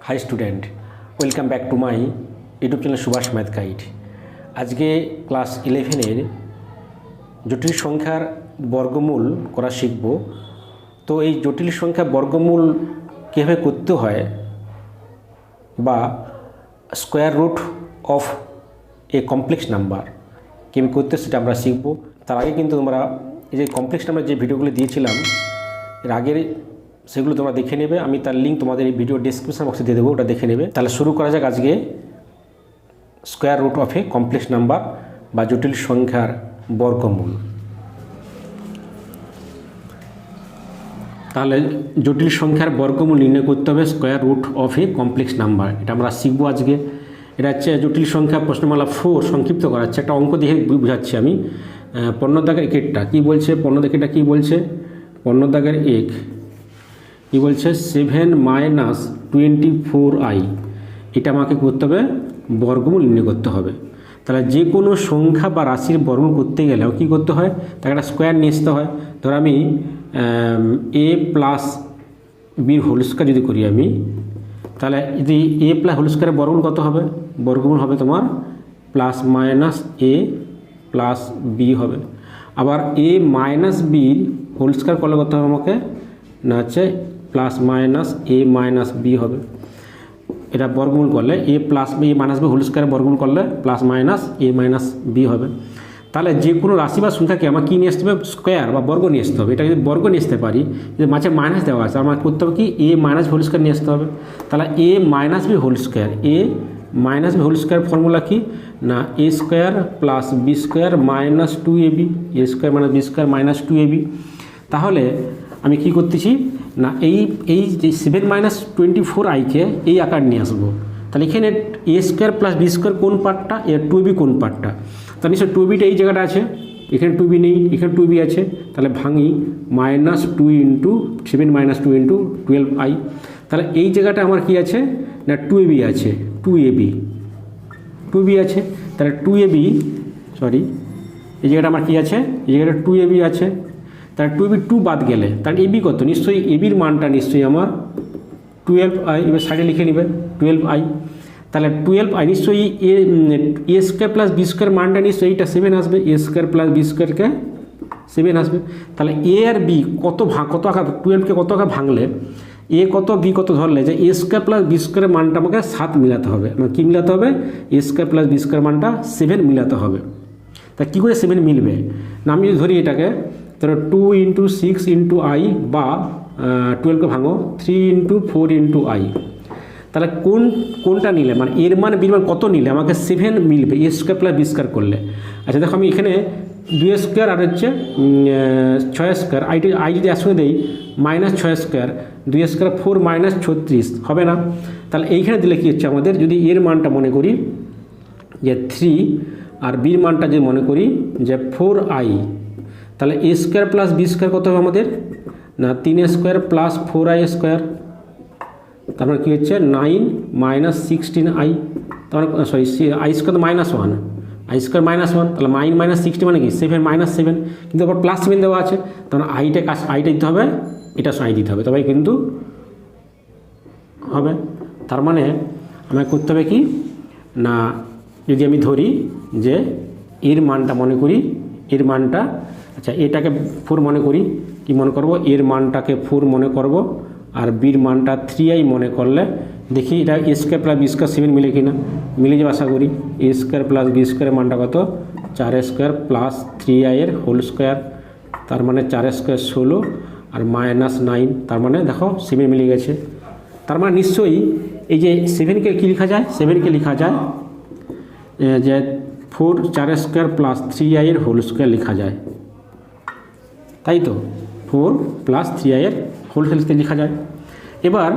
High student, welcome back to my YouTube channel Subhash math guide. আজকে class 11-এর জটিল সংখ্যার বর্গমূল করা শিখব। তো এই জটিল সংখ্যা বর্গমূল কীভাবে করতে হয় বা square root of a complex number কীভাবে করতে সেটা আমরা শিখব। তার আগে কিন্তু তোমরা এই যে কমপ্লেক্স নাম্বার যে ভিডিওগুলো দিয়েছিলাম এর আগের সেগুলো তোমরা দেখে নেবে। আমি তার লিঙ্ক তোমাদের এই ভিডিও ডেসক্রিপশন বক্সে দিয়ে দেবো, ওটা দেখে নেবে। তাহলে শুরু করা যাক আজকে square root of a complex number বা জটিল সংখ্যার বর্গমূল। তাহলে জটিল সংখ্যার বর্গমূল নির্ণয় করতে হবে square root of a complex number, এটা আমরা শিখবো আজকে। এটা হচ্ছে জটিল সংখ্যা প্রশ্নমালা 4 সংক্ষিপ্ত করা হচ্ছে, একটা অঙ্ক দেখে বুঝাচ্ছি আমি। 15 দাগের একেরটা কী বলছে, 15 দাগেরটা কী বলছে, 15 দাগের এক কী বলছে 7 - 24i, এটা আমাকে করতে হবে বর্গমূল নির্ণয় করতে হবে। তাহলে যে কোনো সংখ্যা বা রাশির বর্গমূল করতে গেলেও কী করতে হয়, তাকে একটা স্কোয়ার নিয়ে আসতে হয়। ধর আমি a প্লাস বির হোল স্কোয়ার যদি করি আমি, তাহলে যদি a প্লাস হোল স্কোয়ারের বর্গমূল কত হবে, বর্গমূল হবে তোমার plus minus a plus B হবে। আবার a মাইনাস বির হোল স্কোয়ার করলে কত হবে আমাকে, না হচ্ছে plus minus a minus B হবে। এটা বর্গমূল করলে a plus B minus B whole square বর্গমূল করলে plus minus a minus B হবে। তাহলে যে কোনো রাশি বা সংখ্যাকে আমার কী নিয়ে আসতে হবে, স্কোয়ার বা বর্গ নিয়ে আসতে হবে। এটা যদি বর্গ নিয়ে আসতে পারি, যদি মাঝে মাইনাস দেওয়া আছে আমার করতে হবে কি a মাইনাস হোল স্কোয়ার নিয়ে আসতে হবে। তাহলে a minus B whole square, a minus B whole square formula কি না a square plus B square minus 2ab, a square minus B square minus 2ab। তাহলে আমি কি করতেছি না এই যে 7 - 24i এই আকার নিয়ে আসবো। তাহলে এখানে a square plus B square কোন পার্টটা, এর 2b কোন পার্টটা, তাহলে নিশ্চয় 2bটা এই জায়গাটা আছে, এখানে 2b নেই, এখানে 2b আছে। তাহলে ভাঙি -2 × 7 - 2 × 12i। তাহলে এই জায়গাটা আমার কি আছে না 2ab আছে, 2b আছে। তাহলে 2ab সরি এই জায়গাটা আমার কি আছে, এই জায়গাটা 2ab আছে। তাহলে 2b 2 বাদ গেলে তাহলে ab কত, নিশ্চয়ই এবির মানটা নিশ্চয়ই আমার 12i। এবার সাইডে লিখে নেবে 12i। তাহলে 12i নিশ্চয়ই a square plus B square মানটা নিশ্চয়ই এইটা 7 আসবে, a স্কোয়ার প্লাস বি স্কোয়ারকে 7 আসবে। তাহলে a আর b কত আকার 12কে কত আকার ভাঙলে a কত b কত ধরলে যে a স্কোয়ার প্লাস বি স্কোয়ারের মানটা আমাকে 7 মিলাতে হবে। মানে কী মিলাতে হবে, a square plus B square মানটা 7 মিলাতে হবে। তা কী করে 7 মিলবে না, আমি যদি ধরি এটাকে তাহলে 2 × 6 × i বা 12কে ভাঙো 3 × 4 × i। তাহলে কোনটা নিলে মানে এর মান বির মান কত নিলে আমাকে 7 মিলবে a square plus B square করলে। আচ্ছা দেখো আমি এখানে 2 স্কোয়ার আর হচ্ছে 6 স্কোয়ার আই যদি একসঙ্গে দেই -6 স্কোয়ার 2 স্কোয়ার 4 - 36 হবে না। তাহলে এইখানে দিলে কী হচ্ছে আমাদের, যদি এর মানটা মনে করি যে 3 আর বির মানটা যদি মনে করি যে 4i, তাহলে a square plus B square কত হবে আমাদের না 3 স্কোয়ার প্লাস 4i স্কোয়ার। তারপরে কী হচ্ছে 9 - 16i, তারপরে sorry I square -1, I square -1, তাহলে 9 - 60 মানে কি 7 - 7, কিন্তু আবার +7 দেওয়া আছে, তখন আইটা দিতে হবে, এটা আই দিতে হবে, তবে কিন্তু হবে। তার মানে আমাকে করতে হবে কি না, যদি আমি ধরি যে এর মানটা মনে করি, এর মানটা আচ্ছা এটাকে 4 মনে করি, কি মনে করব, এর মানটাকে 4 মনে করব আর বির মানটা 3i মনে করলে দেখি এটা a square plus B square 7 মিলে কিনা, মিলে যাবে আশা করি। a স্কোয়ার প্লাস বি স্কোয়ারের মানটা কত 4 স্কোয়ার প্লাস 3i এর হোল স্কোয়ার, তার মানে 4 স্কোয়ার 16 আর -9, তার মানে দেখো 7 মিলে গেছে। তার মানে নিশ্চয়ই এই যে 7কে কী লেখা যায়, 7কে লেখা যায় যে 4 স্কোয়ার প্লাস 3i এর হোল স্কোয়ার লেখা যায়, তাই তো 4 প্লাস 3i এর হোল স্কোয়ার লেখা যায়। এবার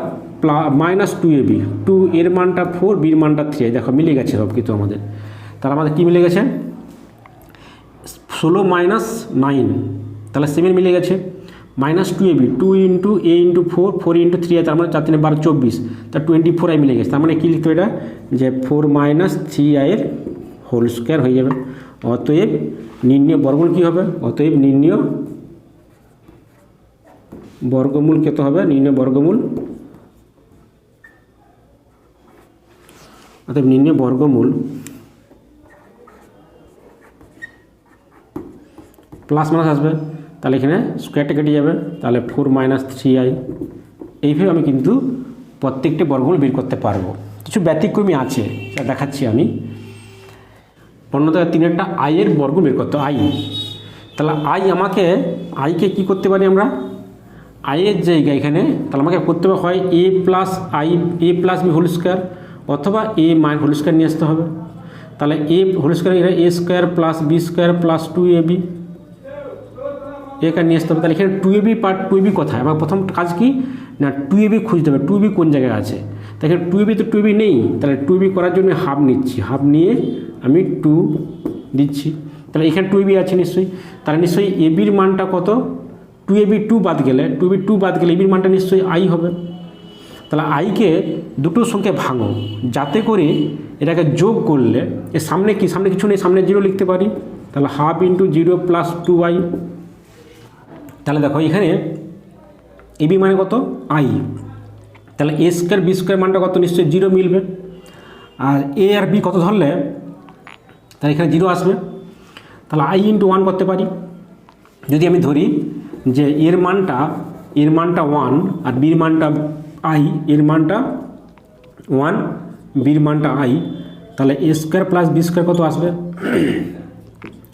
-2ab, 2 এর মানটা 4 বির মানটা 3i, দেখো মিলে গেছে সব কিছু আমাদের। তাহলে আমাদের কী মিলে গেছে 16 - 9, তাহলে 7 মিলে গেছে। -2ab 2 × a × 4 4 × 3i, তার মানে 4 × 3 = 12 24, তা 24i মিলে গেছে। তার মানে কী লিখতে হবে এটা যে 4 - 3i এর হোল স্কোয়ার হয়ে যাবে। অতএব নির্ণয় বর্গমূল কী হবে, অতএব নির্ণয় বর্গমূল কত হবে, নির্ণয় বর্গমূল অতএব নির্ণয় বর্গমূল প্লাস মাইনাস আসবে, তাহলে এখানে স্কোয়ারটা কেটে যাবে, তাহলে 4 - 3i। এইভাবে আমি কিন্তু প্রত্যেকটি বর্গমূল বের করতে পারবো। কিছু ব্যতিক্রমী আছে, সেটা দেখাচ্ছি আমি। 15-3 আইয়ের বর্গ বের করতে আই, তাহলে আইকে কী করতে পারি আমরা, আইয়ের জায়গা এখানে, তাহলে আমাকে করতে হয় a plus B whole square অথবা a মাইনাস হোল স্কোয়ার নিয়ে আসতে হবে। তাহলে a হোল স্কোয়ার এখানে a square plus B square plus 2ab এখানে নিয়ে আসতে হবে। তাহলে এখানে 2ab পার্ট 2ab কোথায়, আমার প্রথম কাজ কি না 2ab খুঁজতে হবে, 2ab কোন জায়গায় আছে। তাই এখানে 2ab তো 2ab নেই, তাহলে 2ab করার জন্য হাফ নিচ্ছি, হাফ নিয়ে আমি 2 দিচ্ছি। তাহলে এখানে 2ab আছে নিশ্চয়ই, তাহলে নিশ্চয়ই এবির মানটা কত, 2ab 2 বাদ গেলে এবির মানটা নিশ্চয়ই আই হবে। তাহলে আইকে দুটো সংখ্যা ভাঙো, যাতে করে এটাকে যোগ করলে এর সামনে কিছু নেই, সামনে 0 লিখতে পারি। তাহলে হাফ ইন্টু 0 প্লাস 2i। তাহলে দেখো এখানে এবি মানে কত আই, তাহলে এ স্কোয়ার বি স্কোয়ার মানটা কত, নিশ্চয়ই 0 মিলবে। আর এ আর বি কত ধরলে তাহলে এখানে 0 আসবে। তাহলে আই ইন্টু 1 করতে পারি। যদি আমি ধরি যে এর মানটা 1 আর বির মানটা আই, এর মানটা 1 বির মানটা আই, তাহলে এ স্কোয়ার প্লাস বি স্কোয়ার কত আসবে,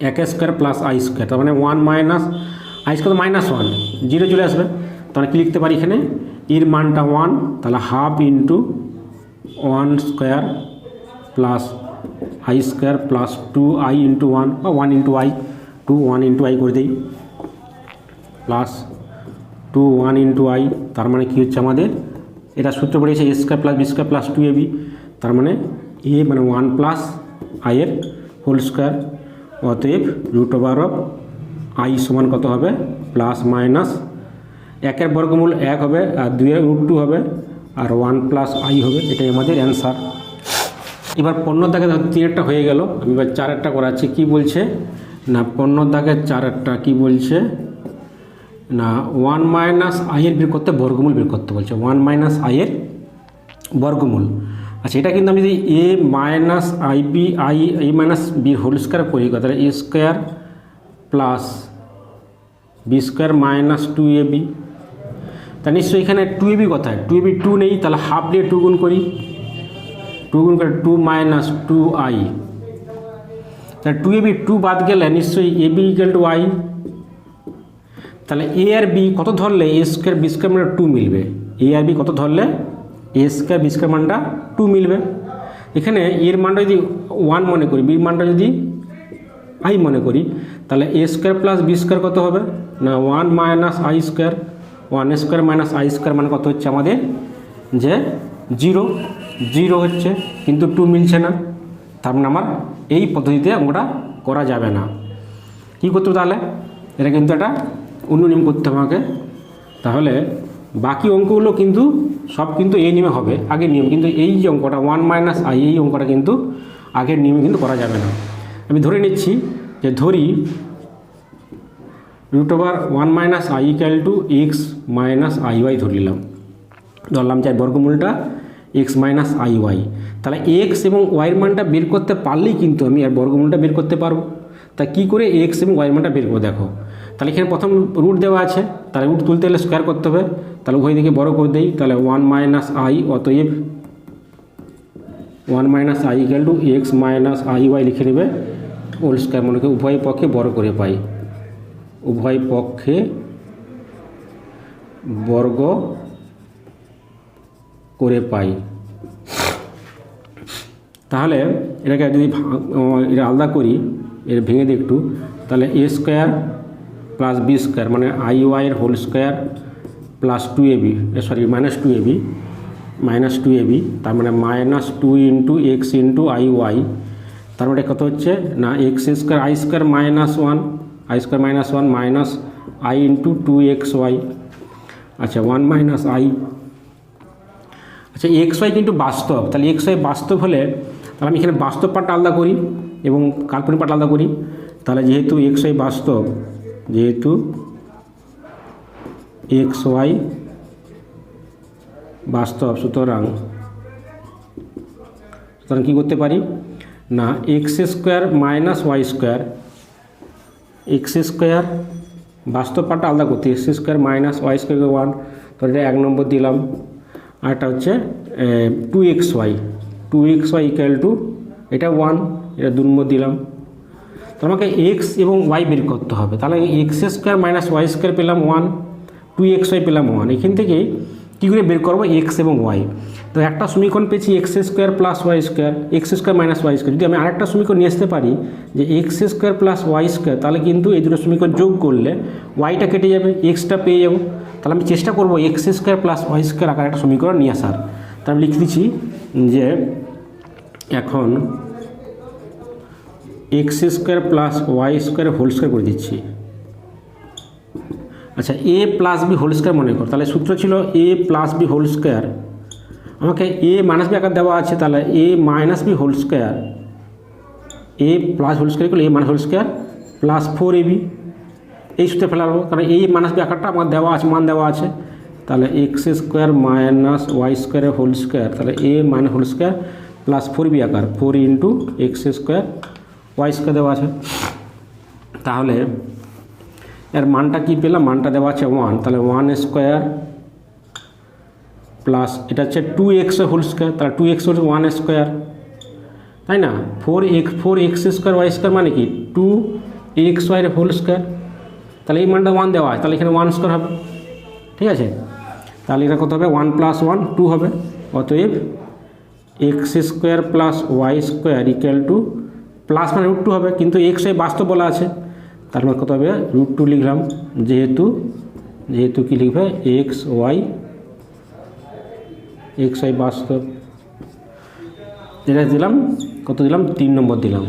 এক স্কোয়ার প্লাস আই স্কোয়ার, তার মানে 1 মাইনাস আই স্কোয়ার -1, 0 চলে আসবে। তাহলে কী লিখতে পারি এখানে, এর মানটা 1, তাহলে half into 1 square plus i square plus 2i into 1 বা 1 ইন্টু আই, 1 ইন্টু আই করে দিই, প্লাস 1 ইন্টু আই। তার মানে কী হচ্ছে আমাদের, এটা সূত্র পড়েছে a square plus B square plus 2ab, তার মানে এ মানে 1 প্লাস আইয়ের হোল স্কোয়ার। অতএব √অফ আই সমান কত হবে, প্লাস মাইনাস 1-এর বর্গমূল 1 হবে, আর 2-এর √2 হবে, আর 1 প্লাস আই হবে। এটাই আমাদের অ্যান্সার। এবার 15 দাগে 3-একটা হয়ে গেল, আমি এবার 4-একটা করাচ্ছি। কি বলছে না 15 দাগের 4-একটা কী বলছে না 1 মাইনাস আইয়ের বের করতে বর্গমূল বের করতে বলছে, 1 মাইনাস আইয়ের বর্গমূল। আচ্ছা, এটা কিন্তু আমি যদি এ মাইনাস আই মাইনাস বির হোল স্কোয়ার করি, তাহলে এ square plus B square minus 2ab। তা নিশ্চয়ই এখানে 2ab কোথায়, 2ab 2 নেই, তাহলে হাফ দিয়ে 2 গুণ করি, 2 মাইনাস 2i, তাহলে 2ab 2 বাদ গেলে নিশ্চয়ই ab ইকুয়াল টু আই। তাহলে এ আর বি কত ধরলে এ স্কোয়ার বি স্কোয়ার মানে 2 মিলবে, এ আর বি কত ধরলে এ স্কোয়ার বি স্কোয়ার মানটা 2 মিলবে। এখানে এর মানটা যদি 1 মনে করি, বির মানটা যদি আই মনে করি, তাহলে এ স্কোয়ার প্লাস বি স্কোয়ার কত হবে না 1 minus i square, 1 square minus i square মানে কত হচ্ছে আমাদের, যে 0 হচ্ছে, কিন্তু 2 মিলছে না। তার মানে আমার এই পদ্ধতিতে অঙ্কটা করা যাবে না। কী করতে হবে তাহলে, এটা কিন্তু একটা অন্য নিয়ম করতে হবে আমাকে। তাহলে বাকি অঙ্কগুলো কিন্তু সব কিন্তু এই নিয়মে হবে, আগের নিয়ম। কিন্তু এই যে অঙ্কটা 1 মাইনাস আই, এই অঙ্কটা কিন্তু আগের নিয়মে কিন্তু করা যাবে না। আমি ধরে নিচ্ছি যে ধরি √1 minus I equal to X minus I Y ধরলাম, যে বর্গমূলটা এক্স মাইনাস আই ওয়াই। তাহলে এক্স এবং ওয়াইয়ের মানটা বের করতে পারলেই কিন্তু আমি আর বর্গমূলটা বের করতে পারবো। তা কী করে এক্স এবং ওয়াইয়ের মানটা বের করবো, দেখো তাহলে এখানে প্রথম রুট দেওয়া আছে, তাহলে রুট তুলতে গেলে স্কোয়ার করতে হবে, তাহলে উভয় দিকে বড় করে দেই, তাহলে 1 মাইনাস আই, অতএব 1 minus I equal to X minus I Y লিখে নেবে হোল স্কোয়ার, মনে করি উভয় পক্ষে বড় করে পাই, উভয় পক্ষে বর্গ করে পাই। তাহলে এটাকে যদি এটা আলাদা করি, এটা ভেঙে দিই একটু, তাহলে এ স্কোয়ার প্লাস বি স্কোয়ার মানে আই ওয়াইয়ের whole square plus 2ab, minus two AB, তার মানে -2 into X into I Y. তার মানে কত হচ্ছে না X square I square -1 minus I into 2xy। আচ্ছা 1 মাইনাস আই। আচ্ছা এক্স ওয়াই কিন্তু বাস্তব, তাহলে এক্স ওয়াই বাস্তব হলে তাহলে আমি এখানে বাস্তব পার্টটা আলাদা করি এবং কাল্পনিক পার্ট আলাদা করি। তাহলে যেহেতু এক্স ওয়াই বাস্তব, এক্স ওয়াই বাস্তব, সুতরাং তখন কী করতে পারি না X square minus Y square, X square বাস্তব পার্টটা আলাদা করতে, X square minus Y square 1, তো এটা 1 নম্বর দিলাম। আর এটা হচ্ছে 2xy, 2xy ইকুয়াল টু এটা 1, এটা 2 নম্বর দিলাম। তো আমাকে এক্স এবং ওয়াই বের করতে হবে, তাহলে x square minus Y square পেলাম 1, 2xy পেলাম 1, এখান থেকে কী করে বের করবো এক্স এবং ওয়াই। তো একটা সমীকরণ পেয়েছি X square plus Y square, X square minus Y square. যদি আমি আরেকটা সমীকরণ নিয়ে আসতে পারি যে x square plus Y square, তাহলে কিন্তু এই দুটো সমীকরণ যোগ করলে ওয়াইটা কেটে যাবে, এক্সটা পেয়ে যাবো। তাহলে আমি চেষ্টা করবো X square plus Y square আকার একটা সমীকরণ নিয়ে আসার। তা আমি লিখে দিচ্ছি যে এখন x square plus Y square whole square করে দিচ্ছি। আচ্ছা, a plus B whole square মনে কর, তাহলে সূত্র ছিল a plus B whole square, আমাকে এ মাইনাস বি আকার দেওয়া আছে, তাহলে a minus B whole square, a plus whole square করলে a minus whole square plus 4ab, এই সূত্রে ফেলাবো কারণ এই মাইনাস বি আকারটা আমার দেওয়া আছে, মান দেওয়া আছে। তাহলে এক্স স্কোয়ার মাইনাস ওয়াই স্কোয়ারের হোল স্কোয়ার, তাহলে a minus whole square plus 4b আকার, 4 into x square Y square দেওয়া আছে। তাহলে এর মানটা কী পেলাম, মানটা দেওয়া আছে 1, তাহলে 1 স্কোয়ার প্লাস এটা হচ্ছে 2x হোল স্কোয়ার, তাহলে 2x হচ্ছে 1 স্কোয়ার, তাই না। 4x স্কোয়ার ওয়াই স্কোয়ার মানে কি 2xy হোল স্কোয়ার, তাহলে এই মানটা 1 দেওয়া হয়, তাহলে এখানে 1 স্কোয়ার হবে, ঠিক আছে। তাহলে এটা কত হবে 1 + 1 2 হবে, অতএব X square plus Y square equal to plus মানে √2 হবে, কিন্তু এক্স ওয়াই বাস্তব বলা আছে, তার মানে কত হবে √2 লিখলাম, যেহেতু কি লিখবে এক্স ওয়াই বাস্তব। এটা দিলাম, কত দিলাম 3 নম্বর দিলাম,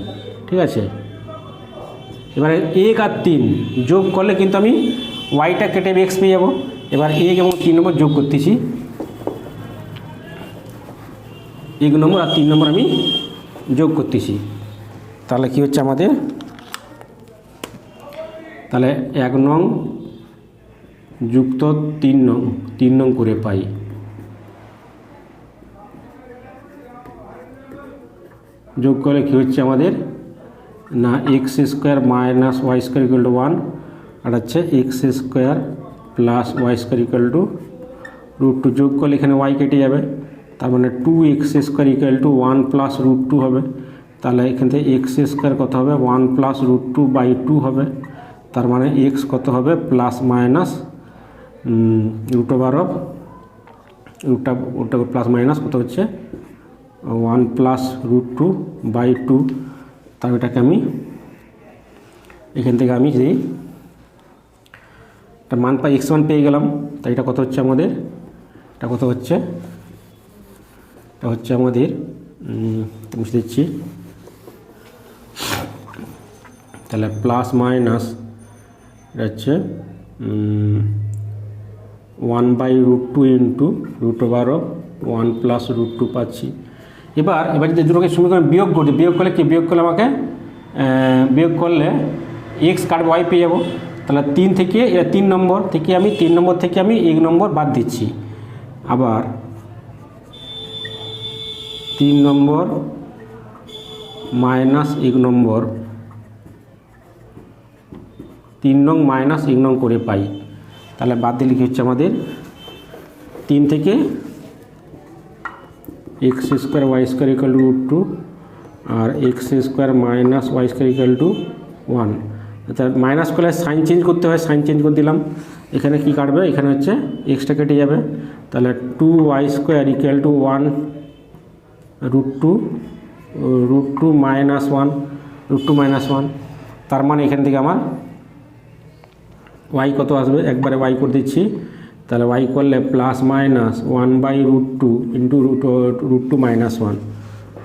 ঠিক আছে। এবারে 1 আর 3 যোগ করলে কিন্তু আমি ওয়াইটা কেটে এক্স পেয়ে যাবো। এবার 1 এবং 3 নম্বর যোগ করতেছি, 1 নম্বর আর 3 নম্বর আমি যোগ করতেছি, তাহলে কি হচ্ছে আমাদের, তাহলে 1 নং যুক্ত 3 নং করে পাই। যোগ করলে কী হচ্ছে আমাদের না X square minus Y square equal to 1, আর হচ্ছে X square plus Y square equal to √2, যোগ করলে এখানে ওয়াই কেটে যাবে, তার মানে 2x স্কোয়ার ইকুয়াল টু 1 + √2 হবে। তাহলে এখান থেকে এক্স স্কোয়ার কত হবে 1 + √2/2 হবে, তার মানে এক্স কত হবে প্লাস মাইনাস √2 ওটা প্লাস মাইনাস কত হচ্ছে 1 + √2/2। তার এটাকে আমি এখান থেকে আমি যদি একটা মান পাই x1 পেয়ে গেলাম, তাই এটা কত হচ্ছে আমাদের, এটা কত হচ্ছে, এটা হচ্ছে আমাদের বুঝতে দিচ্ছি, তাহলে প্লাস মাইনাস এটা হচ্ছে 1/√2 ইন্টু √1 + √2 পাচ্ছি। এবার যদি দুটোকে সমীকরণ বিয়োগ করছি, বিয়োগ করলে আমাকে বিয়োগ করলে এক্স কাটবে ওয়াই পেয়ে যাবো। তাহলে 3 থেকে 3 নম্বর থেকে আমি 3 নম্বর থেকে আমি 1 নম্বর বাদ দিচ্ছি, আবার 3 নম্বর মাইনাস 1 নম্বর, 3 নং মাইনাস 1 নং করে পাই। তাহলে বাদ দিলে কি হচ্ছে আমাদের 3 থেকে X square Y square equal to √2 আর X square minus Y square equal to 1। আচ্ছা, মাইনাস করলে সাইন চেঞ্জ করতে হয়, সাইন চেঞ্জ করে দিলাম, এখানে কি কাটবে, এখানে হচ্ছে এক্সটা কেটে যাবে, তাহলে 2y square equal to 1 √2 minus 1 √2 - 1, তার মানে এখান থেকে আমার ওয়াই কত আসবে, একবারে ওয়াই করে দিচ্ছি, তাহলে ওয়াই করলে প্লাস মাইনাস 1/√2 ইন্টু √2 - 1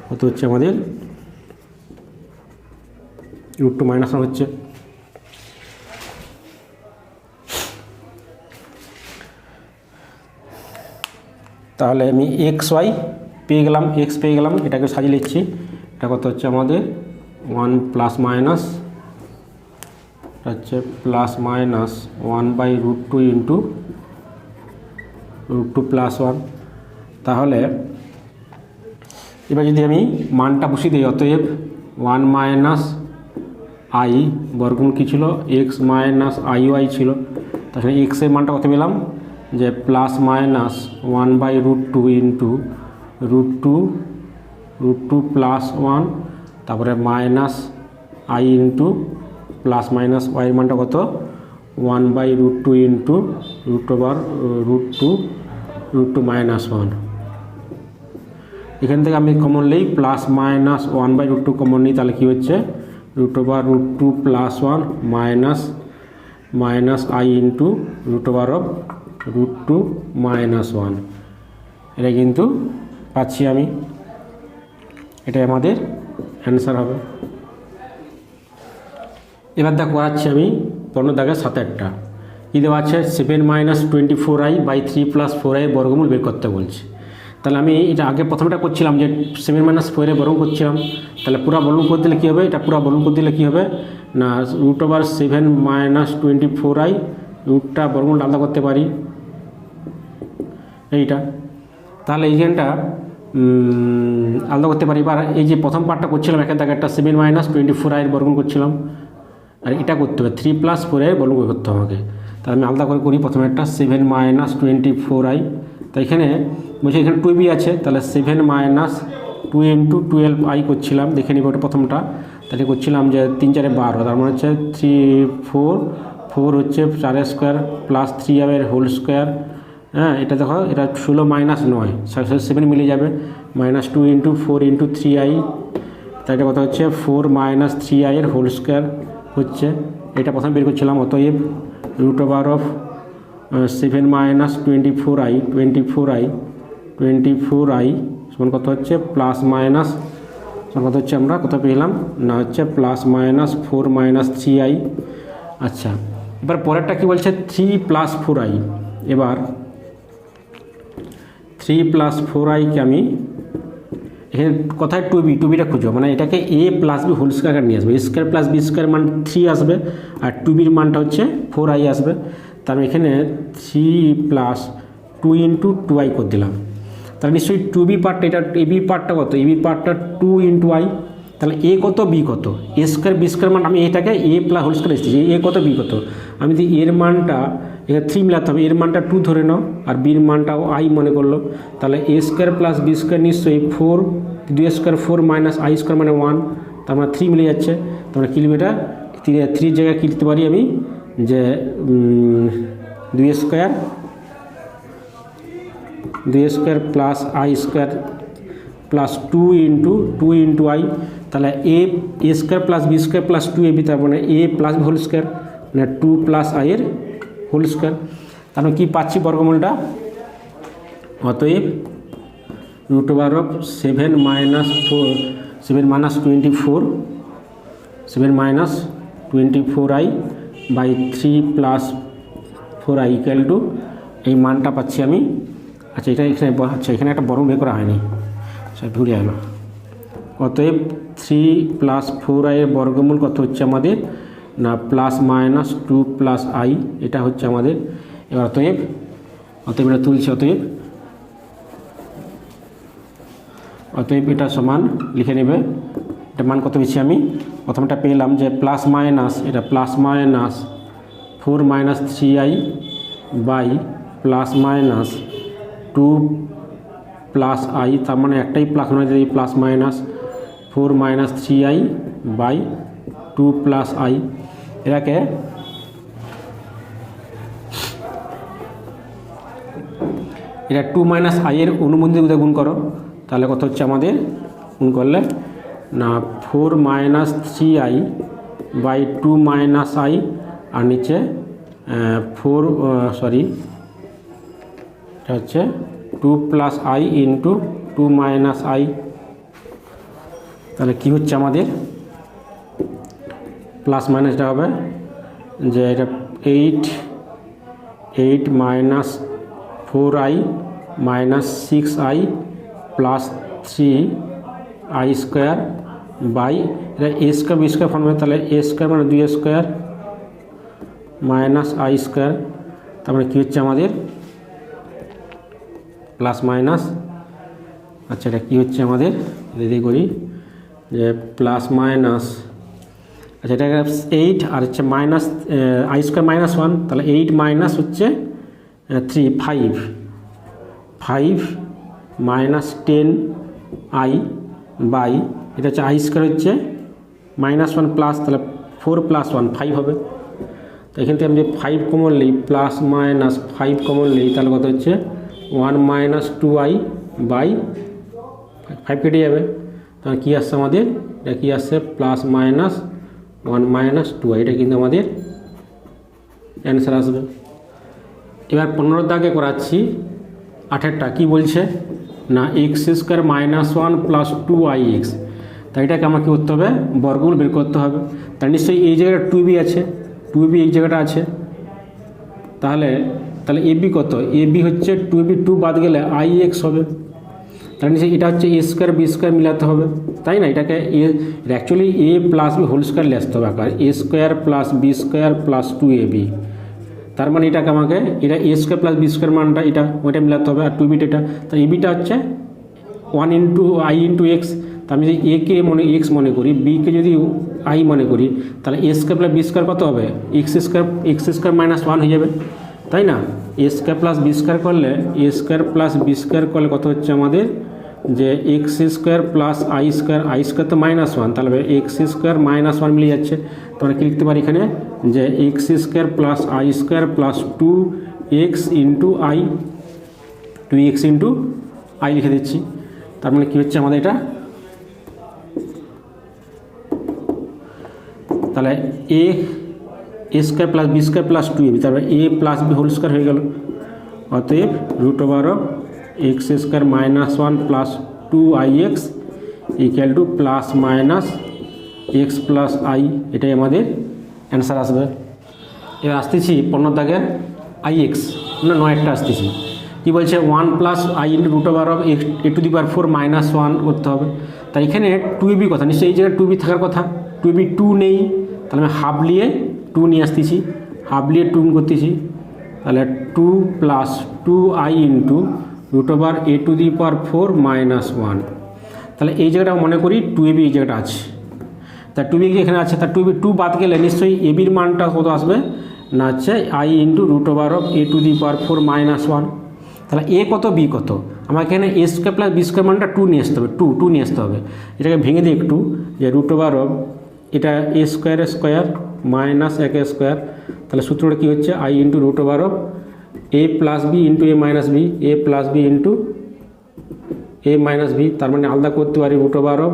কত হচ্ছে আমাদের √2 - 1 হচ্ছে। তাহলে আমি xy পেয়ে গেলাম, x পেয়ে গেলাম, এটাকে সাজিয়ে লিখছি, এটা কত হচ্ছে আমাদের 1 প্লাস মাইনাস হচ্ছে প্লাস মাইনাস 1/√2 ইন্টু √2 + 1। তাহলে এবার যদি আমি মানটা বসিয়ে দিই, অতএব 1 মাইনাস আই বর্গমূল কী ছিল, এক্স মাইনাস আই ওয়াই ছিল। তাহলে এক্সের মানটা কত পেলাম, যে প্লাস মাইনাস 1/√2 ইন্টু √2 প্লাস 1, তারপরে minus I into plus minus ওয়াইয়ের মানটা কত, 1/√2 ইন্টু √2 মাইনাস 1। এখান থেকে আমি কমন নিই প্লাস মাইনাস 1/√2 কমন নিই, তাহলে কী হচ্ছে √2 plus 1 minus I into √2 minus 1। এটা কিন্তু পাচ্ছি আমি, এটাই আমাদের অ্যান্সার হবে। এবার দেখ করাচ্ছি আমি 15 দাগের 7-8টা কী দেওয়া আছে, 7 মাইনাস 24i/3 প্লাস 4i বর্গমূল বের করতে বলছে। তাহলে আমি এটা আগে প্রথমটা করছিলাম যে 7 মাইনাস 4 বর্গমূল করছিলাম, তাহলে পুরো বর্গমূল করে দিলে কী হবে, এটা পুরো বর্গমূল করে দিলে কী হবে না, √7 মাইনাস 24i, রুটটা বর্গমূল আলাদা করতে পারি এইটা, তাহলে এইখানটা আলাদা করতে পারি। এবার এই যে প্রথম পার্টটা করছিলাম একের দাগে একটা 7 মাইনাস 24i বর্গমূল করছিলাম, আর এটা করতে হবে 3 প্লাস 4i বর্গমূল করতে হবে আমাকে। তাহলে আমি আলাদা করে করি, প্রথমে একটা 7 মাইনাস 24i, তো এখানে বলছি এখানে 2b আছে, তাহলে 7 মাইনাস 2 ইন্টু 12i করছিলাম, দেখে নিব ওটা প্রথমটা। তাহলে করছিলাম যে 3 4 12, তার মানে হচ্ছে 4 হচ্ছে 4 স্কোয়ার প্লাস 3 হবে হোল স্কোয়ার। হ্যাঁ, এটা দেখো এটা 16 মাইনাস 9, 7 মিলে যাবে, মাইনাস 2 ইন্টু 4 ইন্টু 3i, তাই এটা কথা হচ্ছে 4 মাইনাস 3i এর হোল স্কোয়ার হচ্ছে, এটা প্রথমে বের করছিলাম। অতএব √7 মাইনাস 24i সমান কত হচ্ছে প্লাস মাইনাস সমান কত হচ্ছে, আমরা কত পেলাম না হচ্ছে প্লাস মাইনাস 4 মাইনাস 3i। আচ্ছা, এবার পরেরটা কী বলছে 3 প্লাস 4i। এবার 3 প্লাস 4iকে আমি এখানে কোথায় টুবিটা খুঁজো, মানে এটাকে a plus B whole square নিয়ে আসবে, a square plus B square মান 3 আসবে, আর টুবির মানটা হচ্ছে 4i আসবে। তার এখানে 3 প্লাস 2 ইন্টু 2i করে দিলাম, তাহলে নিশ্চয়ই 2b পার্টটা, এটা ab পার্টটা কত, ab পার্টটা 2 ইন্টু i, তাহলে a কত b কত, a স্কোয়ার বি স্কোয়ার মান আমি এটাকে a প্লাস হোল স্কোয়ার এসেছি, a কত b কত, আমি যদি এর মানটা এখানে 3 মিলাতে হবে, এর মানটা 2 ধরে নাও আর বির মানটাও i মনে করলো, তাহলে a square plus B square নিশ্চয়ই 4, 2 স্কোয়ার 4 মাইনাস i স্কোয়ার মানে 1, তার মানে 3 মিলে যাচ্ছে। তারপরে কী লিখবে, এটা 3 জায়গায় কী লিখতে পারি আমি, যে 2 square plus i square plus 2 into i, তাহলে a square plus B square plus 2ab, তার মানে a plus B whole square মানে 2 প্লাস i এর হোল স্কোয়ার। তাহলে কী পাচ্ছি বর্গমূলটা, অতএব √7 minus 24i/3 plus 4i equal to এই মানটা পাচ্ছি আমি। আচ্ছা, এটা এখানে এখানে একটা বর্গমূল বের করা হয়নি, আচ্ছা ভুলে গেল। অতএব 3 প্লাস 4i এর বর্গমূল কত হচ্ছে আমাদের না প্লাস মাইনাস 2 প্লাস i, এটা হচ্ছে আমাদের। এবার অতএব এটা তুলছি, অতএব এটা সমান লিখে নেবে, এটা মান কত পেয়েছি আমি, প্রথমটা পেলাম যে প্লাস মাইনাস, এটা plus minus 4 minus 3i by plus minus 2 plus i, তার মানে একটাই প্লাস নয়, যে plus minus 4 minus 3i by 2 plus i, এটাকে এটা 2 মাইনাস i এর অনুবন্ধী গুণ করো, তাহলে কত হচ্ছে আমাদের, গুণ করলে না 4 minus 3i by 2 minus i, আর নিচে 4 এটা হচ্ছে 2 plus i into 2 minus i। তাহলে কী হচ্ছে আমাদের, প্লাস মাইনাসটা হবে যে এটা 8 minus 4i minus 6i plus 3i square by, এটা a square B square form হবে, তাহলে a স্কোয়ার মানে 2 স্কোয়ার মাইনাস i স্কোয়ার। তারপরে কী হচ্ছে আমাদের প্লাস মাইনাস আচ্ছা এটা কী হচ্ছে আমাদের যদি করি যে প্লাস মাইনাস, আচ্ছা এটা 8 আর হচ্ছে মাইনাস আই স্কোয়ার মাইনাস 1, তাহলে 8 মাইনাস হচ্ছে 3 5 মাইনাস 10 আই বাই এটা হচ্ছে আই স্কোয়ার হচ্ছে মাইনাস 1 প্লাস, তাহলে 4 প্লাস 1 5 হবে। তো এখান থেকে আমি যে 5 কমন নিই প্লাস মাইনাস 5 কমন নিই তাহলে কত হচ্ছে 1 মাইনাস 2i বাই 5 কেটে যাবে, তাহলে কী আসছে আমাদের, এটা কী আসছে প্লাস মাইনাস 1 মাইনাস 2i, এটা কিন্তু আমাদের অ্যান্সার আসবে। এবার 15 দাগে করাচ্ছি 8টা কী বলছে না X square minus 1 plus 2ix, তাই এটাকে আমার কী করতে হবে বর্গমূল বের করতে হবে। তার নিশ্চয়ই এই জায়গাটা 2b আছে, 2b এই জায়গাটা আছে, তাহলে এবি কত, এবি হচ্ছে 2b, 2 বাদ গেলে ix হবে, তার নিশ্চয়ই এটা হচ্ছে এ স্কোয়ার বি স্কোয়ার মিলাতে হবে, তাই না, এটাকে actually a plus B whole square নিয়ে আসতে হবে আকার a square plus B square plus 2ab, তার মানে এটাকে আমাকে এটা a square plus B square মানটা এটা ওইটা মিলাতে হবে, আর 2b এটা, তাই এবিটা হচ্ছে 1 ইন্টু আই ইন্টু এক্স, তা আমি যদি একে এক্স মনে করি বিকে যদি আই মনে করি তাহলে এ স্কোয়ার প্লাস বি স্কোয়ার কত হবে এক্স স্কোয়ার মাইনাস 1 হয়ে যাবে, তাই না। এ স্কোয়ার প্লাস বি স্কোয়ার করলে এ স্কোয়ার প্লাস বি স্কোয়ার করলে কত হচ্ছে আমাদের যে x square plus i square তো মাইনাস 1, তাহলে এক্স স্কোয়ার মাইনাস 1 মিলে যাচ্ছে, তাহলে কি লিখতে পারি এখানে যে x square plus i square plus 2x into i 2x into i লিখে দিচ্ছি। তার মানে কী হচ্ছে আমাদের এটা, তাহলে এ square plus B square plus 2ab, তারপরে a plus B whole square হয়ে গেল, অতএব root over of x square minus 1 plus 2ix equal to plus minus x plus i, এটাই আমাদের অ্যান্সার আসবে। এবার আসতেছি 15 দাগের ix না 9টা আসতেছি, কী বলছে 1 plus I into root over of A to the power 4 minus 1 করতে হবে, তাই এখানে 2ab কথা নিশ্চয়ই এই জায়গায় 2b থাকার কথা, 2b 2 নেই, তাহলে আমি হাফ নিয়ে 2 নিয়ে আসতেছি, হাফ নিয়ে 2 করতেছি, তাহলে 2 plus 2i into root over A to the power 4 minus 1, তাহলে এই জায়গাটা মনে করি 2ab এই জায়গাটা আছে, তা 2b এখানে আছে, তা 2b 2 বাদ গেলে নিশ্চয়ই এবির মানটা কত আসবে না হচ্ছে I into root over of A to the power 4 minus 1, তাহলে এ কত বি কত, আমাকে এখানে A square plus B square মানটা 2 নিয়ে আসতে হবে, 2 নিয়ে আসতে হবে, এটাকে ভেঙে দিই একটু যে রুট ওভার অফ এটা এ স্কোয়ার মাইনাস 1 স্কোয়ার, তাহলে সূত্রটা কী হচ্ছে I into root over of A plus B into A minus B, A plus B into A minus B, তার মানে আলাদা করতে পারি root over of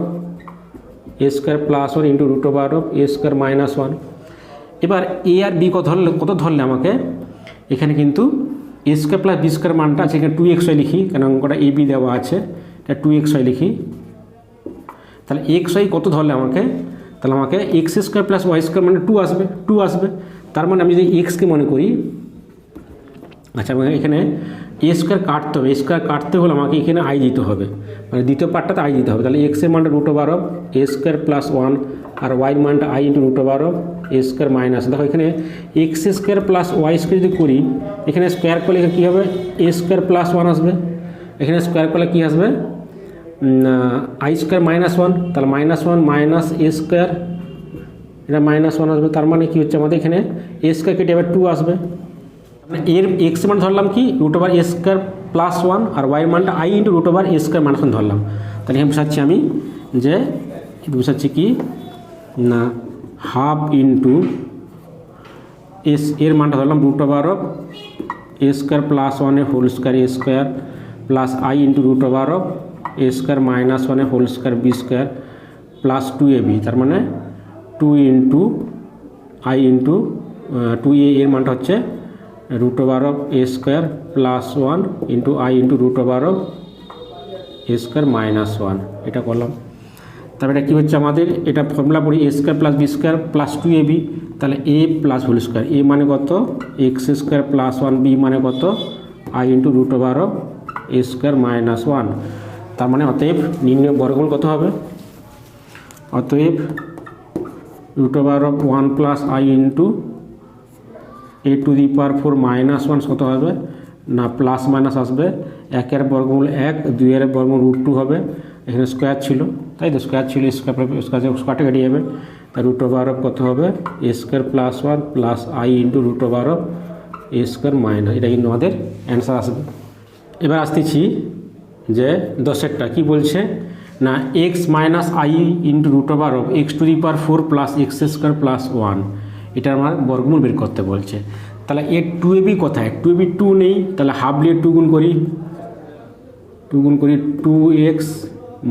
A square plus 1 into root over of A square minus 1। এবার এ আর B কত ধরলে আমাকে এখানে কিন্তু এ স্কোয়ার প্লাস বি স্কোয়ার মানটা আছে, এখানে 2xy লিখি কারণ অঙ্কটা এ বি দেওয়া আছে, এটা 2xy লিখি, তাহলে xy কত ধরলে আমাকে, তাহলে আমাকে X square plus Y square মানে 2 আসবে, তার মানে আমি যদি এক্সকে মনে করি, আচ্ছা আমাকে এখানে এ স্কোয়ার কাটতে হবে, স্কোয়ার কাটতে হলে আমাকে এখানে আই দিতে হবে, মানে দ্বিতীয় পার্টটাতে আই দিতে হবে, তাহলে এক্সের মানটা root over of A square plus 1 আর ওয়াই মানটা I into root over of A square minus, দেখো এখানে x square plus Y square যদি করি এখানে স্কোয়ার করলে কী হবে এ স্কোয়ার প্লাস 1 আসবে, এখানে স্কোয়ার করলে কী আসবে আই স্কোয়ার মাইনাস 1, তাহলে মাইনাস 1 মাইনাস এ স্কোয়ার, এটা মাইনাস 1 আসবে, তার মানে কী হচ্ছে আমাদের এখানে এ স্কোয়ার কেটে এবার 2 আসবে, এর এক্স মান ধরলাম কি root over A square plus 1 আর ওয়াই মানটা I into root over A square minus 1 ধরলাম, তাহলে এখানে বুঝাচ্ছি আমি যে বুঝাচ্ছি কি না হাফ ইন্টু এর মানটা ধরলাম root over of A square plus 1 এর whole square A square plus I into root over of A square minus 1 এর whole square B square plus 2ab, তার মানে 2 ইন্টু আই ইন্টু 2a এর মানটা হচ্ছে root over of A square plus 1 into I into root over of A square minus 1, এটা করলাম। তারপরে এটা কী হচ্ছে আমাদের এটা ফর্মুলা পড়ি a square plus B square plus 2ab, তাহলে a plus whole square a মানে কত এক্স স্কোয়ার প্লাস 1 বি মানে কত i into root over of A square minus 1, তার মানে অতএব নির্ণয় বর্গমূল কত হবে, অতএব root over of 1 plus I into a to the power 4 minus 1 কত হবে না প্লাস মাইনাস আসবে, 1 বর্গমূল 1, 2 বর্গমূল √2 হবে, এখানে স্কোয়ার ছিল, তাই তো স্কোয়ার ছিল, স্কোয়ারটা কেটে যাবে, তার √() কত হবে a² + 1 plus i into √() a² minus, এটা কিন্তু আমাদের অ্যান্সার আসবে। এবার আসতেছি যে 10এরটা কী বলছে না, x minus i into √() x⁴ plus x² plus 1, এটা আমার বর্গমূল বের করতে বলছে। তাহলে এর 2ab কোথায়, 2ab 2 নেই, তাহলে হাফ দিয়ে 2 গুণ করি, 2x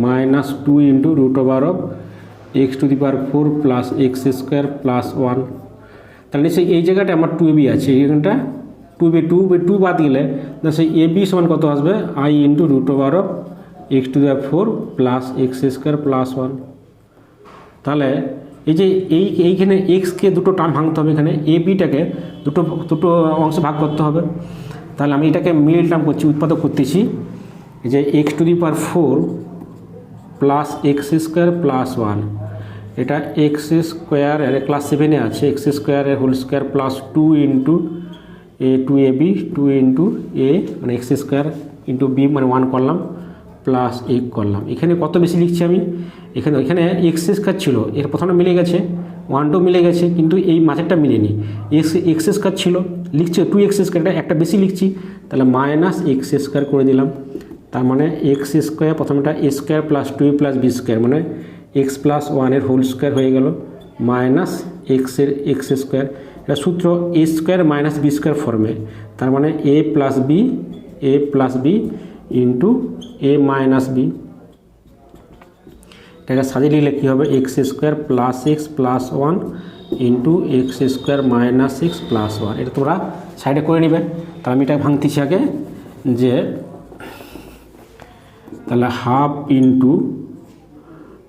minus 2 into √() x⁴ plus x² plus 1, তাহলে সেই এই জায়গাটা আমার 2ab আছে, এইখানটা 2 বাদ গেলে সেই ab সমান কত আসবে, i into √() x⁴ plus x² plus 1। তাহলে এই যে এইখানে এক্সকে দুটো টার্ম ভাঙতে হবে, এখানে এ বিটাকে দুটো অংশ ভাগ করতে হবে। তাহলে আমি এটাকে মিডল টার্ম করছি, উৎপাদক করতেছি, যে x⁴ প্লাস x² প্লাস 1, এটা x² ক্লাস 7-এ আছে, x² plus 2 into a 2 into a মানে x² ইন্টু b মানে 1 করলাম প্লাস 1 করলাম। এখানে কত বেশি লিখছি আমি, এখানে x² ছিল, এর প্রথমটা মিলে গেছে, 1 মিলে গেছে, কিন্তু এই মাঝেরটা মিলেনি, x² ছিল, লিখছে 2x², এটা একটা বেশি লিখছি, তাহলে মাইনাস x² করে দিলাম। তার মানে x² প্রথমটা a² প্লাস 2 প্লাস b² মানে x প্লাস 1 হোল স্কোয়ার হয়ে গেল, মাইনাস x², এটা সূত্র a² মাইনাস b² ফর্মে, তার মানে a plus B into a minus B, এটাকে সাজিয়ে লিখলে কী হবে, x² plus x plus 1 into x² minus x plus 1, এটা তোমরা সাইডে করে নেবে। তাহলে আমি এটা ভাঙতেছি আগে, যে তাহলে হাফ ইন্টু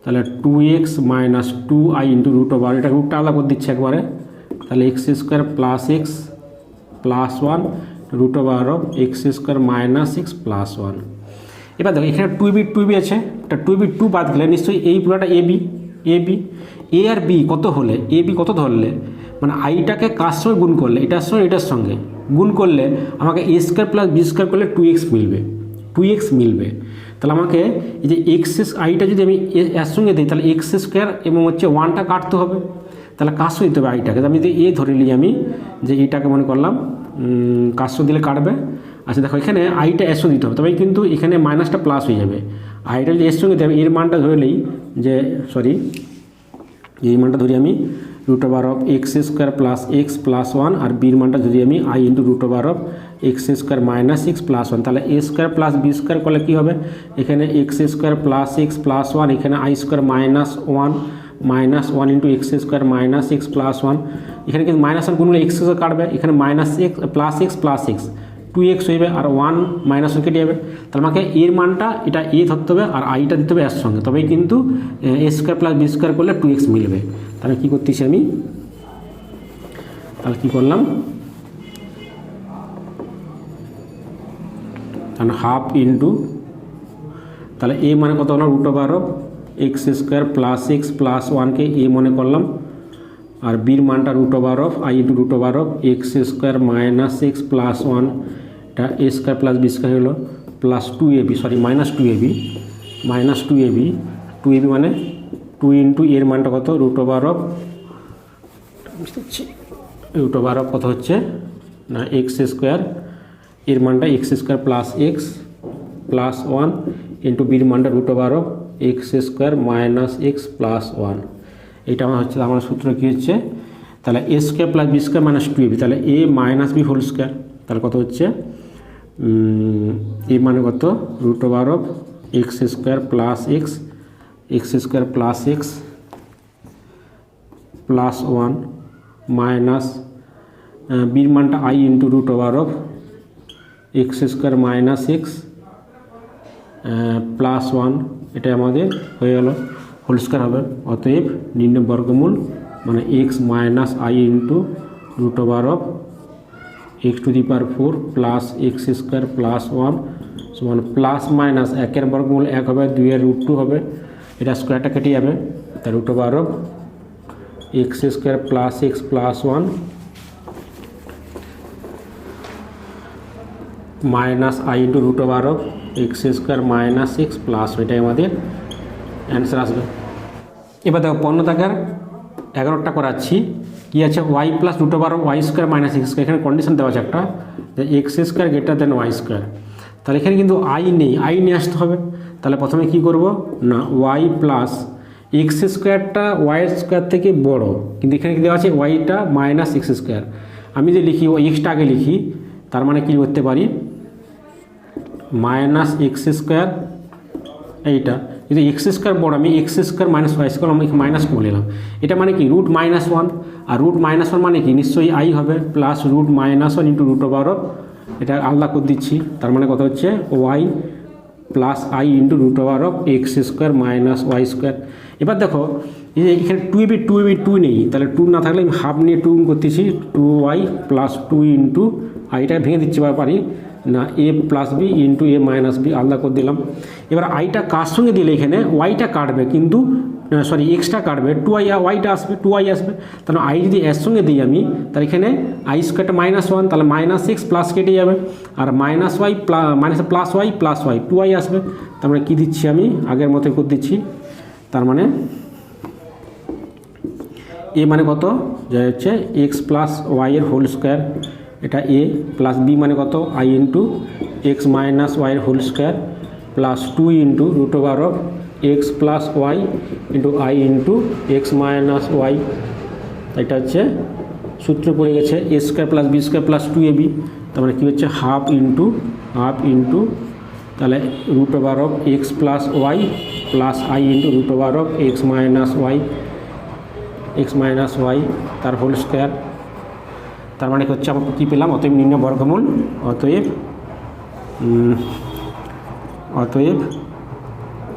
তাহলে 2x মাইনাস 2i ইন্টু √() এটা রুটটা আলাদা করে দিচ্ছে একবারে, তাহলে x² plus x plus 1 √() x² minus x plus 1। এবার দেখো এখানে 2b আছে, এটা 2b 2 বাদ গেলে নিশ্চয়ই এই পুরোটা ab a আর b কত হলে, ab কত ধরলে মানে আইটাকে কার সঙ্গে গুণ করলে, এটার সঙ্গে গুণ করলে আমাকে a² প্লাস b² করলে 2x মিলবে। তাহলে আমাকে এই যে আইটা যদি আমি এর সঙ্গে দিই, তাহলে x² এবং হচ্ছে 1টা কাটতে হবে, তাহলে কার সঙ্গে দিতে হবে আইটাকে, আমি যদি এ ধরে নিই, আমি যে এইটাকে মনে করলাম কার সঙ্গে দিলে কাটবে। আচ্ছা দেখো এখানে আইটা এর সঙ্গে দিতে হবে, তবে কিন্তু এখানে মাইনাসটা প্লাস হয়ে যাবে, আইটা যদি এর সঙ্গে দেবে, এর মানটা ধরে নিই, যে এই মানটা ধরি আমি √() x² প্লাস x প্লাস 1, আর বির মানটা যদি আমি i into √() x² minus x plus 1, তাহলে a² প্লাস b² করলে কী হবে, এখানে x² প্লাস x প্লাস 1, এখানে i² minus 1 into x² minus x plus 1, এখানে কিন্তু মাইনাস 1 গুণ হলে x² কাটবে, এখানে minus x plus x 2x হইবে, আর 1 মাইনাস 1 কেটে যাবে। তাহলে আমাকে এর মানটা এটা এ ধরতে হবে, আর আইটা দিতে হবে এর সঙ্গে, তবেই কিন্তু a² প্লাস b² করলে 2x মিলবে। তাহলে কী করতেছি আমি, তাহলে কী করলাম, তাহলে হাফ ইন্টু তাহলে এ মানে কত হলো √() x² প্লাস x প্লাস 1কে এ মনে করলাম, আর বির মানটা √() i into √() x² minus x plus 1, এটা a² প্লাস b² হলো, প্লাস 2ab মাইনাস 2ab মানে 2 ইন্টু এর মানটা কত √() কত হচ্ছে না x², এর মানটা x² plus x plus 1 into বির মানটা √() x² মাইনাস x প্লাস 1, এটা আমার হচ্ছে, আমার সূত্র কী হচ্ছে, তাহলে a² plus b² minus 2ab, তাহলে a minus b whole square, তাহলে কত হচ্ছে এ মানে কত √() x² plus x² plus x plus 1 minus বির মানটা i into √() x² minus x plus 1, এটা আমাদের হয়ে গেল হোল স্কোয়ার হবে। অতএব নির্ণয় বর্গমূল মানে x minus i into √() x⁴ plus x² plus 1 সমান প্লাস মাইনাস 1 বর্গমূল 1 হবে, 2 √2 হবে, এটা স্কোয়ারটা কেটে যাবে, তার √() x² plus x plus 1 minus I into root over of x square minus x plus, এটাই আমাদের অ্যান্সার আসবে। এবার দেখো 15 দাগের 11টা করাচ্ছি। কী আছে, Y plus root over of Y square minus X square. এখানে কন্ডিশন দেওয়া আছে একটা, যে x square greater than Y square. তাহলে এখানে কিন্তু আই নেই, আই নিয়ে আসতে হবে। তাহলে প্রথমে কি করব না, ওয়াই প্লাস এক্স স্কোয়ারটা ওয়াই স্কোয়ার থেকে বড়, কিন্তু এখানে কি দেওয়া আছে ওয়াইটা মাইনাস এক্স স্কোয়ার। আমি যে লিখি ও এক্সটা আগে লিখি, তার মানে কী করতে পারি, মাইনাস এক্স স্কোয়ার এইটা, কিন্তু এক্স স্কোয়ার বড়, আমি X square minus Y square আমি মাইনাস করে নিলাম। এটা মানে কি রুট মাইনাস ওয়ান, আর রুট মাইনাস ওয়ান মানে কি নিশ্চয়ই আই হবে, plus root minus one into root over of, এটা আলাদা করে দিচ্ছি। তার মানে কত হচ্ছে Y plus I into root over of x square minus Y square. এবার দেখো এই যে এখানে টু নেই, তাহলে টু না থাকলে আমি হাফ নিয়ে টু করতেছি, two Y plus two into আইটা ভেঙে দিচ্ছি পারি না, A plus B into A minus B আলাদা করে দিলাম। এবার আইটা কার সঙ্গে দিলে এখানে ওয়াইটা কাটবে, কিন্তু সরি এক্সটা কাটবে, টু আই ওয়াইটা আসবে, টু আই আসবে। তাহলে আই যদি এর সঙ্গে দিই আমি, তাহলে এখানে আই স্কোয়ারটা মাইনাস ওয়ান, তাহলে মাইনাস এক্স প্লাস কেটে যাবে, আর minus y minus plus y two i আসবে। তার মানে কী দিচ্ছি আমি আগের মতো করে দিচ্ছি, তার মানে এ মানে কত, যা হচ্ছে এক্স প্লাস ওয়াইয়ের হোল স্কোয়ার, এটা এ, প্লাস বি মানে কত আই ইন্টু এক্স মাইনাস ওয়াইয়ের whole square plus two into root over of x plus y into I into x minus y. এটা হচ্ছে সূত্র পড়ে গেছে a square plus B square plus two a b. তার মানে কী হচ্ছে হাফ ইন্টু তাহলে root over of x plus Y plus I into root over of x minus Y তার হোল স্কোয়ার। তার মানে হচ্ছে আমরা কী পেলাম, অতএব নিম্ন বর্গমূল, অতএব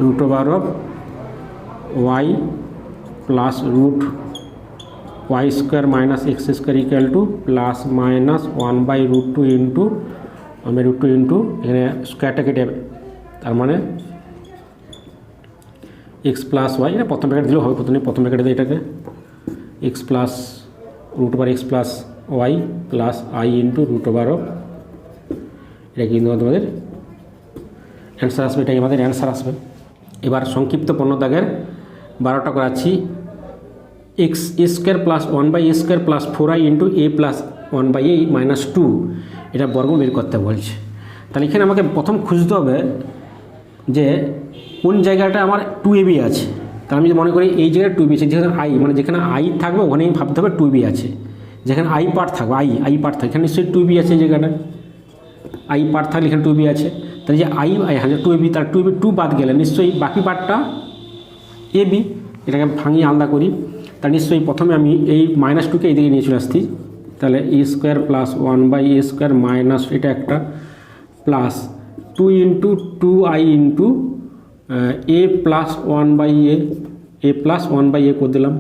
root over of Y plus root Y square minus X square equal to plus minus one by root two into এখানে স্কোয়ারটা কেটে যাবে, তার মানে এক্স প্লাস ওয়াই, এটা প্রথম প্যাকেট দিলেও হবে, প্রথম প্যাকেটে দেয় এটাকে X plus root over X plus Y plus I into root over of, এটা কিন্তু তোমাদের অ্যান্সার আসবে, এটাই আমাদের অ্যান্সার আসবে। এবার সংক্ষিপ্ত 15 দাগের 12টা করাচ্ছি। X square plus one by A square plus four I into A plus one by A minus two, এটা বর্গমূল বের করতে বলছে। তাহলে এখানে আমাকে প্রথম খুঁজতে হবে যে কোন জায়গাটা আমার টু এ বি আছে। তাহলে আমি মনে করি এই জায়গায় টু বি আছে, যেখানে আই মানে যেখানে আই থাকবে ওখানেই ভাবতে হবে টু বি আছে, যেখানে আই পার্ট থাকবে আই পার্ট থাকে এখানে নিশ্চয়ই টু বি আছে, এই জায়গাটা আই পার্ট থাকলে এখানে টু বি আছে। তাহলে যে আই টু এ বি, তার টু এ বি টু বাদ গেলে নিশ্চয়ই বাকি পার্টটা এ বি, এটাকে ভাঙিয়ে আলাদা করি। তার নিশ্চয়ই প্রথমে আমি এই মাইনাস টুকে এইদিকে নিয়ে চলে আসছি, তাহলে এ square plus one by A square minus এটা একটা plus two into two i into A plus one by a plus one by a করে দিলাম।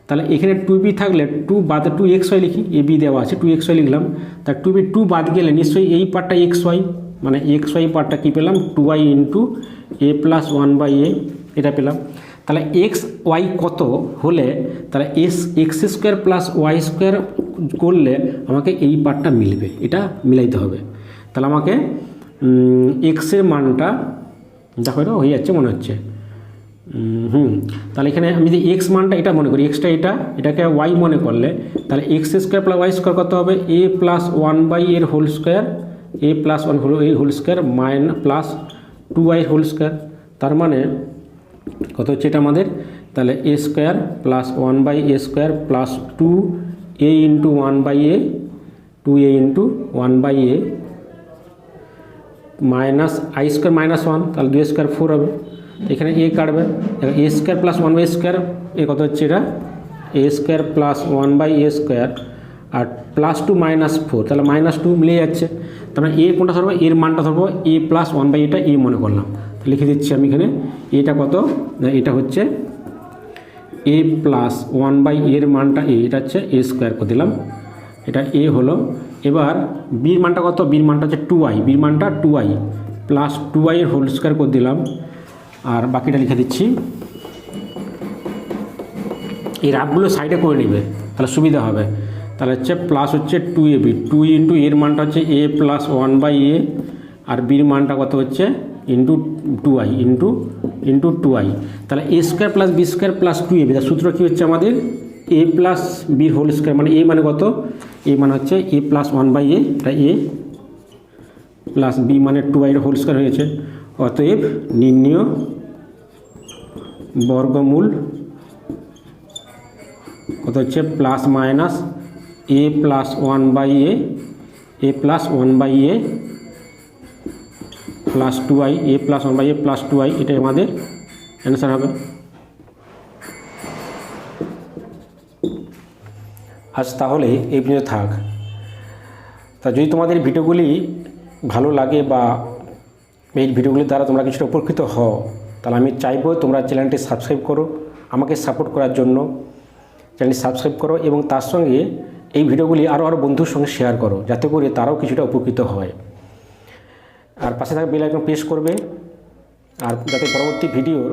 তাহলে এখানে টু বি থাকলে টু বাদে টু এক্স ওয়াই লিখি, এ বি দেওয়া আছে টু এক্স ওয়াই লিখলাম, তার টু বি টু বাদ গেলে নিশ্চয়ই এই পার্টটা এক্স ওয়াই, মানে এক্স ওয়াই পার্টটা কী পেলাম two i into A plus one by a, এটা পেলাম। তাহলে এক্স ওয়াই কত হলে তাহলে x square plus Y square করলে আমাকে এই পার্টটা মিলবে, এটা মিলাইতে হবে। তাহলে আমাকে এক্সের মানটা দেখো এটা হয়ে যাচ্ছে মনে হচ্ছে, তাহলে এখানে আমি যদি এক্স মানটা এটা মনে করি, এক্সটা এটাকে ওয়াই মনে করলে তাহলে x square plus Y square কত হবে এ প্লাস ওয়ান বাই এর whole square, a plus one এই whole square plus two y whole square. তার মানে কত হচ্ছে এটা আমাদের, তাহলে এ square plus one by A square plus two a into one by a, two a into one by A minus i square minus one, তাহলে দুই square four হবে, এখানে এ কাটবে, এ square plus one by square a কত হচ্ছে এটা a square plus one by A square আর plus two minus four, তাহলে মাইনাস টু মিলে যাচ্ছে। তাহলে এ কোনটা ধরবো, এর মানটা ধরবো এ প্লাস ওয়ান বাই এটা এ মনে করলাম, লিখে দিচ্ছি আমি এখানে এটা কত, এটা হচ্ছে এ প্লাস ওয়ান বাই এর মানটা এটা হচ্ছে এ স্কোয়ার করে দিলাম, এটা এ হলো। এবার বির মানটা কত, বির মানটা হচ্ছে টু আই, বির মানটা two I plus two I এর হোল স্কোয়ার করে দিলাম, আর বাকিটা লিখে দিচ্ছি। এই রাফগুলো সাইডে করে নেবে তাহলে সুবিধা হবে। তাহলে হচ্ছে প্লাস হচ্ছে 2ab, 2 ইন্টু এর মানটা হচ্ছে a প্লাস 1/a, আর বির মানটা কত হচ্ছে ইন্টু 2i ইন্টু 2i। তাহলে a square plus B square plus 2ab, তার সূত্র কী হচ্ছে আমাদের a plus B whole square, মানে a মানে কত, a মানে হচ্ছে a প্লাস 1/a, এটা a প্লাস বি মানে 2i হোল স্কোয়ার হয়েছে। অতএব নির্ণেয় বর্গমূল কত হচ্ছে plus minus a plus 1/a, a plus 1/a plus 2i, a plus 1/a plus 2i, এটাই আমাদের অ্যান্সার হবে। আজ তাহলে এই পর্যন্ত থাক। তা যদি তোমাদের ভিডিওগুলি ভালো লাগে বা এই ভিডিওগুলির দ্বারা তোমরা কিছুটা উপকৃত হও, তাহলে আমি চাইবো তোমরা চ্যানেলটি সাবস্ক্রাইব করো, আমাকে সাপোর্ট করার জন্য চ্যানেলটি সাবস্ক্রাইব করো, এবং তার সঙ্গে এই ভিডিওগুলি আরও বন্ধুর সঙ্গে শেয়ার করো, যাতে করে তারাও কিছুটা উপকৃত হয়। আর পাশে থাকা বেল আইকন প্রেস করবে, আর যাতে পরবর্তী ভিডিওর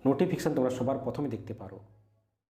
নোটিফিকেশান তোমরা সবার প্রথমে দেখতে পারো।